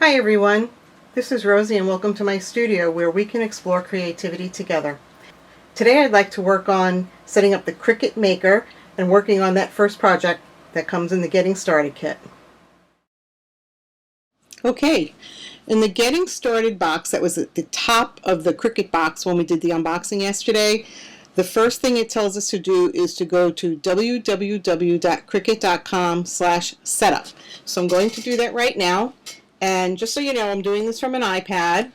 Hi everyone, this is Rosie and welcome to my studio where we can explore creativity together. Today I'd like to work on setting up the Cricut Maker and working on that first project that comes in the Getting Started kit. Okay, in the Getting Started box that was at the top of the Cricut box when we did the unboxing yesterday, the first thing it tells us to do is to go to www.cricut.com/setup. So I'm going to do that right now. And just so you know, I'm doing this from an iPad.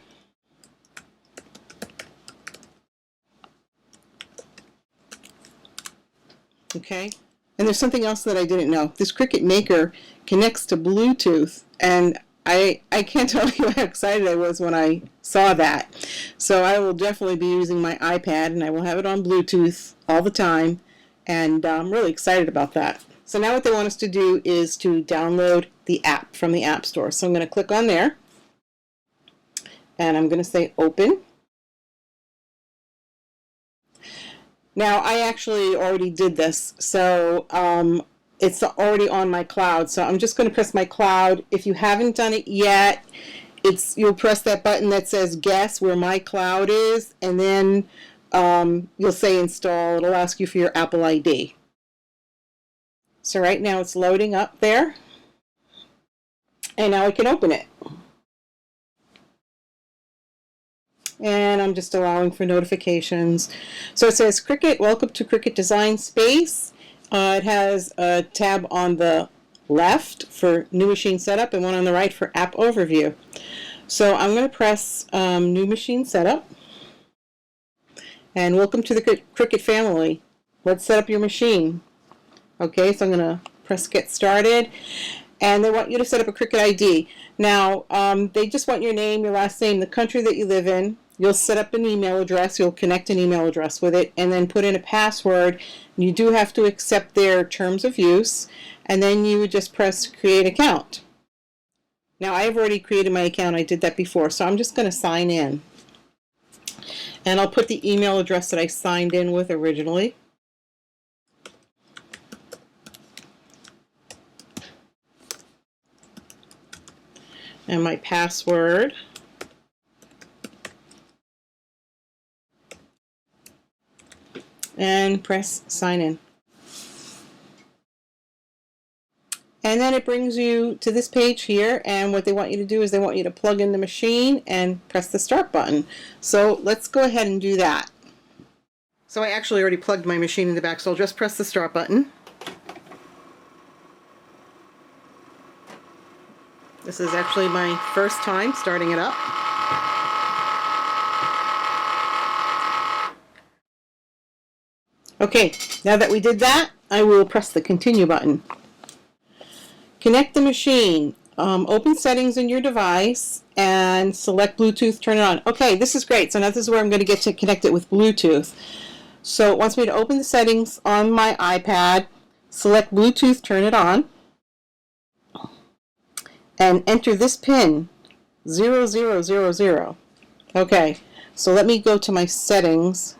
Okay, and there's something else that I didn't know. This Cricut Maker connects to Bluetooth, and I can't tell you how excited I was when I saw that. So I will definitely be using my iPad, and I will have it on Bluetooth all the time, and I'm really excited about that. So now what they want us to do is to download the app from the App Store. So I'm going to click on there, and I'm going to say Open. Now I actually already did this, so it's already on my cloud. So I'm just going to press my cloud. If you haven't done it yet, you'll press that button that says Guess where my cloud is, and then you'll say Install. It'll ask you for your Apple ID. So right now it's loading up there, and now I can open it. And I'm just allowing for notifications. So it says Cricut, welcome to Cricut Design Space. It has a tab on the left for New Machine Setup and one on the right for App Overview. So I'm going to press New Machine Setup. And welcome to the Cricut family. Let's set up your machine. Okay, so I'm going to press Get Started. And they want you to set up a Cricut ID. Now, they just want your name, your last name, the country that you live in. You'll set up an email address. You'll connect an email address with it, and then put in a password. You do have to accept their terms of use, and then you would just press Create Account. Now, I've already created my account. I did that before, so I'm just going to sign in. And I'll put the email address that I signed in with originally. And my password. And press sign in. And then it brings you to this page here, and what they want you to do is they want you to plug in the machine and press the start button. So let's go ahead and do that. So I actually already plugged my machine in the back, so I'll just press the start button. This is actually my first time starting it up. Okay, now that we did that, I will press the continue button. Connect the machine. Open settings in your device and select Bluetooth, turn it on. Okay, this is great. So now this is where I'm going to get to connect it with Bluetooth. So it wants me to open the settings on my iPad, select Bluetooth, turn it on, and enter this pin, 0000. Okay, so let me go to my settings,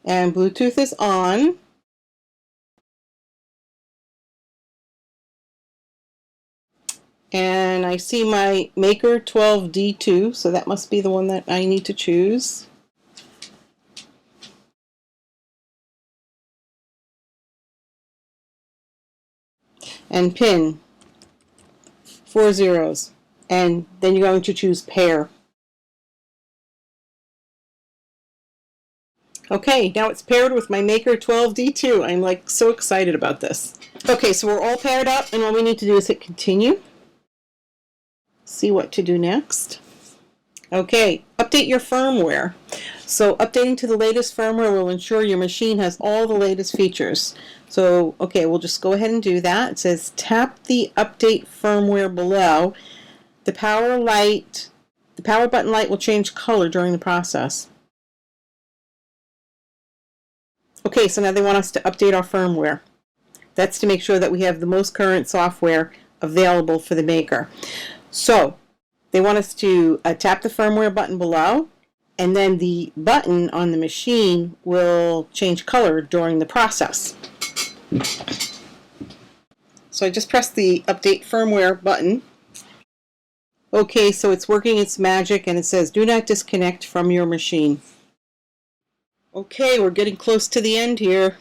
and Bluetooth is on. And I see my Maker 12D2, so that must be the one that I need to choose. And pin, 4 zeros. And then you're going to choose pair. Okay, now it's paired with my Maker 12D2. I'm like so excited about this. Okay, so we're all paired up, and all we need to do is hit continue. See what to do next. Okay, update your firmware. So updating to the latest firmware will ensure your machine has all the latest features. So, okay, we'll just go ahead and do that. It says tap the update firmware below. The power button light will change color during the process. Okay, so now they want us to update our firmware. That's to make sure that we have the most current software available for the Maker. So they want us to tap the firmware button below, and then the button on the machine will change color during the process. So I just pressed the update firmware button, Okay, so it's working its magic, and it says do not disconnect from your machine. Okay, we're getting close to the end here.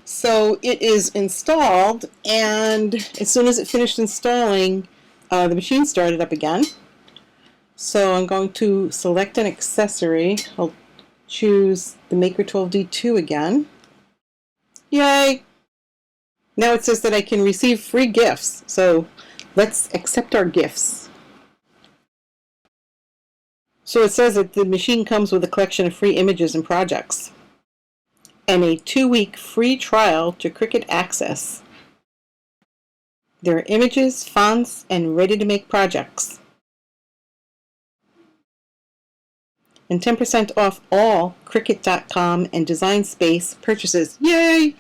So it is installed, and as soon as it finished installing, the machine started up again. So I'm going to select an accessory. I'll choose the Maker 12D2 again. Yay! Now it says that I can receive free gifts, so let's accept our gifts. So it says that the machine comes with a collection of free images and projects, and a 2-week free trial to Cricut Access. There are images, fonts, and ready-to-make projects. And 10% off all Cricut.com and Design Space purchases. Yay!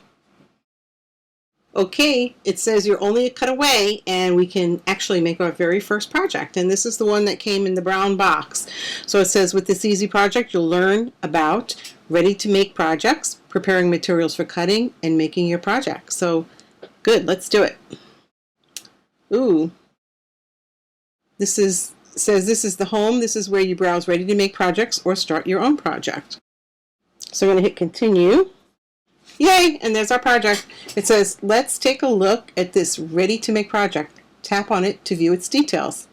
Okay, it says you're only a cut away, and we can actually make our very first project. And this is the one that came in the brown box. So it says with this easy project, you'll learn about ready-to-make projects, preparing materials for cutting, and making your project. So good, let's do it. Ooh, says this is the home. This is where you browse ready-to-make projects or start your own project. So I'm going to hit continue. Yay! And there's our project. It says, let's take a look at this ready-to-make project. Tap on it to view its details.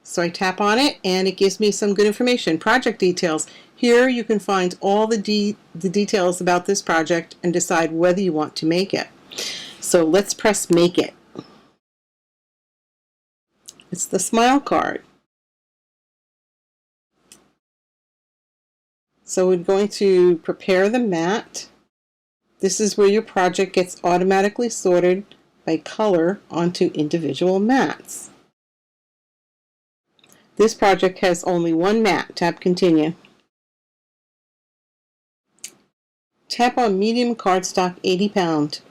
So I tap on it, and it gives me some good information. Project details. Here you can find all the details about this project and decide whether you want to make it. So let's press Make It. It's the smile card. So we're going to prepare the mat. This is where your project gets automatically sorted by color onto individual mats. This project has only one mat. Tap Continue. Tap on medium cardstock 80 pound.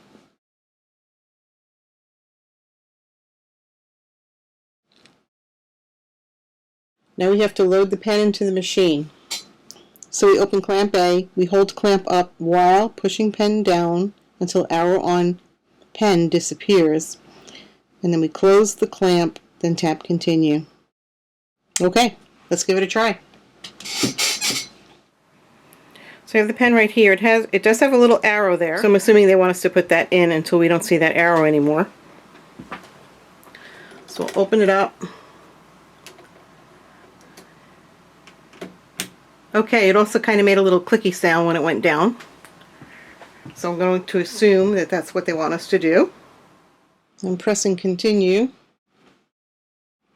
Now we have to load the pen into the machine. So we open clamp A, we hold clamp up while pushing pen down until arrow on pen disappears, and then we close the clamp, then tap Continue. Okay, let's give it a try. So I have the pen right here. It does have a little arrow there, so I'm assuming they want us to put that in until we don't see that arrow anymore. So we'll open it up. Okay, it also kind of made a little clicky sound when it went down. So I'm going to assume that that's what they want us to do. I'm pressing Continue.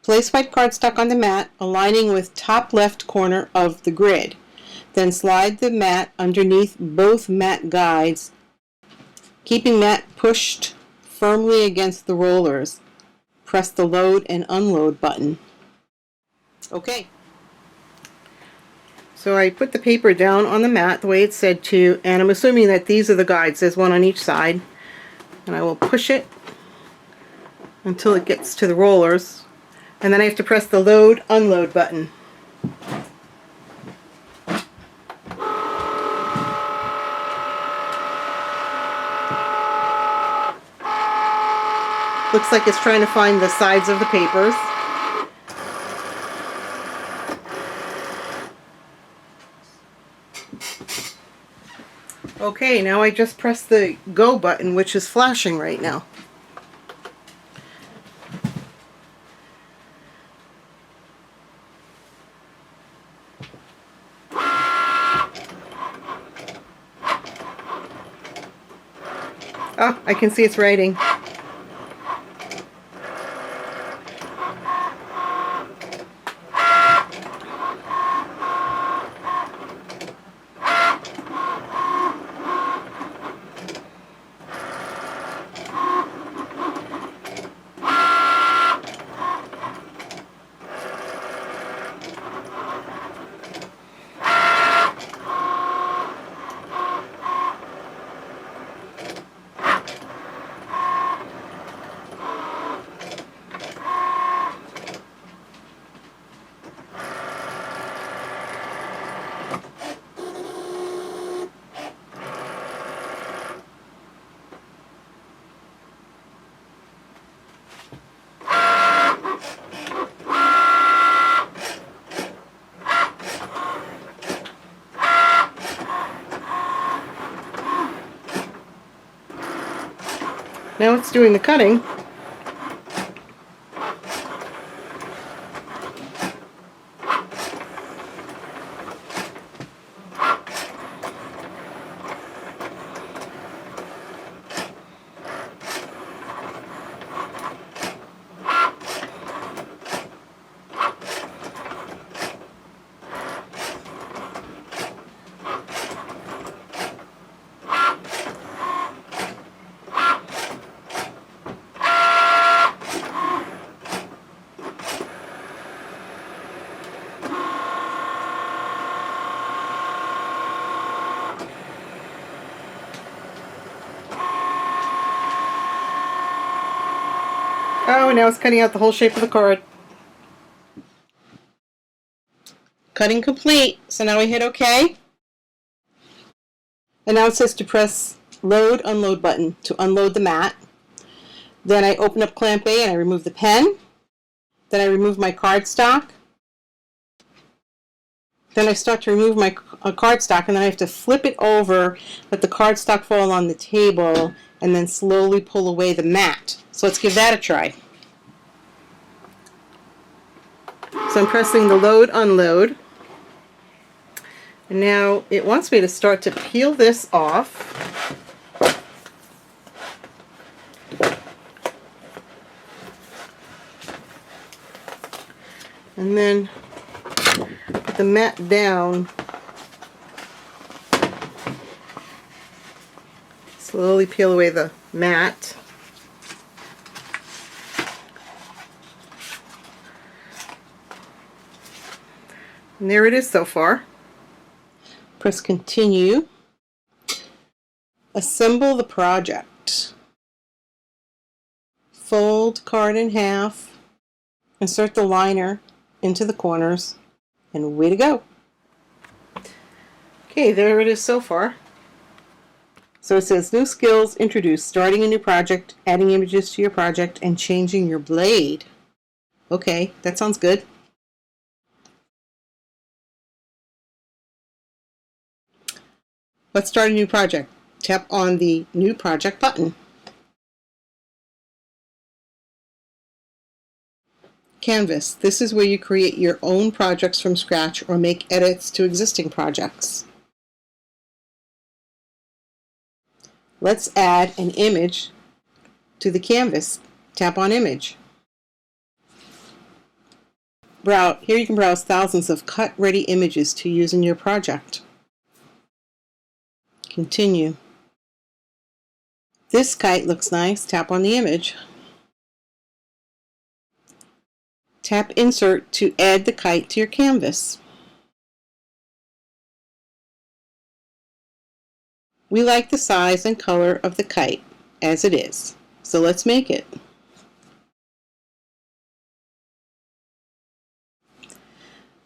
Place white cardstock on the mat, aligning with top left corner of the grid. Then slide the mat underneath both mat guides, keeping mat pushed firmly against the rollers. Press the load and unload button. Okay. So I put the paper down on the mat the way it said to, and I'm assuming that these are the guides. There's one on each side. And I will push it until it gets to the rollers. And then I have to press the load, unload button. Looks like it's trying to find the sides of the papers. Okay, now I just press the go button, which is flashing right now. Oh, I can see it's writing. Now it's doing the cutting. Oh, now it's cutting out the whole shape of the card. Cutting complete. So now we hit OK. And now it says to press load, unload button to unload the mat. Then I open up clamp A and I remove the pen. Then I remove my cardstock. Then I start to remove my cardstock, and then I have to flip it over, let the cardstock fall on the table, and then slowly pull away the mat. So let's give that a try. So I'm pressing the load, unload. And now it wants me to start to peel this off. And then put the mat down. Slowly peel away the mat. And there it is so far. Press continue. Assemble the project. Fold card in half. Insert the liner into the corners, and way to go. Okay, there it is so far. So it says new skills introduced, starting a new project, adding images to your project, and changing your blade. Okay, that sounds good. Let's start a new project. Tap on the new project button. Canvas. This is where you create your own projects from scratch or make edits to existing projects. Let's add an image to the canvas. Tap on image. Here you can browse thousands of cut-ready images to use in your project. Continue. This kite looks nice. Tap on the image. Tap Insert to add the kite to your canvas. We like the size and color of the kite as it is, so let's make it.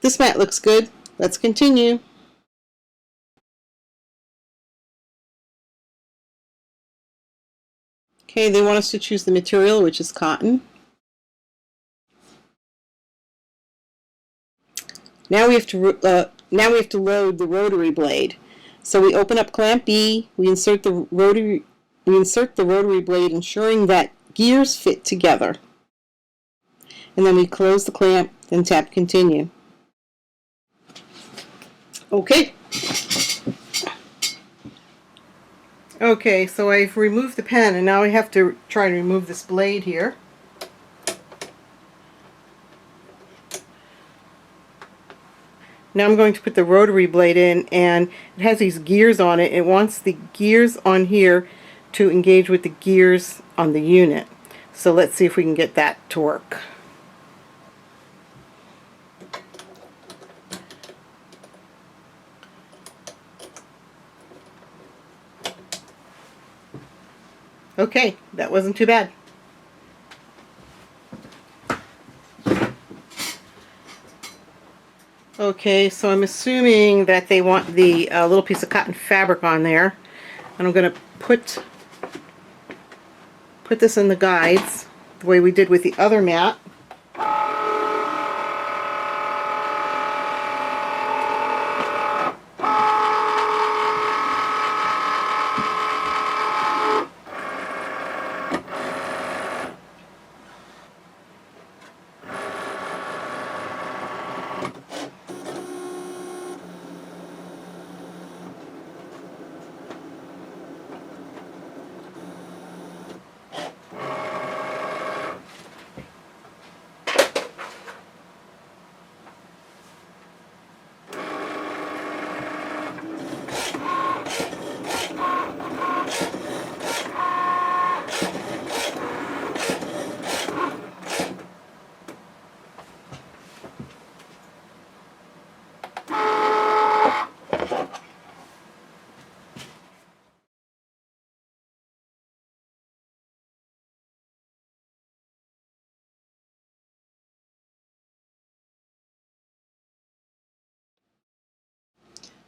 This mat looks good. Let's continue. Okay, they want us to choose the material, which is cotton. Now we have to load the rotary blade. So we open up clamp B, we insert the rotary blade, ensuring that gears fit together. And then we close the clamp, then tap continue. Okay. Okay, so I've removed the pen, and now I have to try to remove this blade here. Now I'm going to put the rotary blade in, and it has these gears on it. It wants the gears on here to engage with the gears on the unit. So let's see if we can get that to work. Okay, that wasn't too bad. Okay, so I'm assuming that they want the little piece of cotton fabric on there, and I'm going to put this in the guides the way we did with the other mat.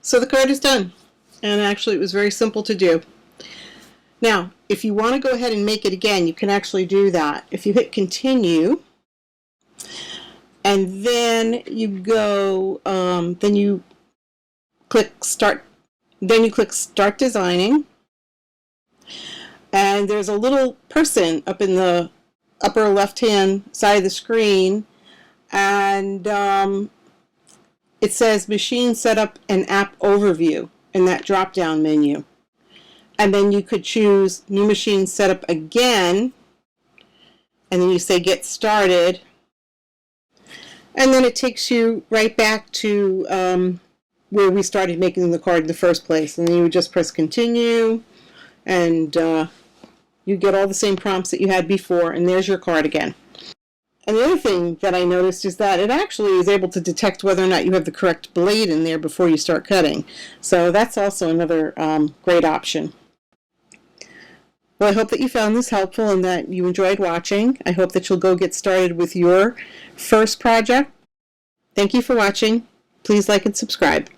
So the card is done, and actually it was very simple to do. Now, if you want to go ahead and make it again, you can actually do that. If you hit continue, and then you go, then you click start, then you click start designing, and there's a little person up in the upper left hand side of the screen, and it says machine setup and app overview in that drop down menu. And then you could choose new machine setup again, and then you say get started, and then it takes you right back to where we started making the card in the first place. And then you would just press continue, and you get all the same prompts that you had before, and there's your card again. And the other thing that I noticed is that it actually is able to detect whether or not you have the correct blade in there before you start cutting. So that's also another great option. Well, I hope that you found this helpful and that you enjoyed watching. I hope that you'll go get started with your first project. Thank you for watching. Please like and subscribe.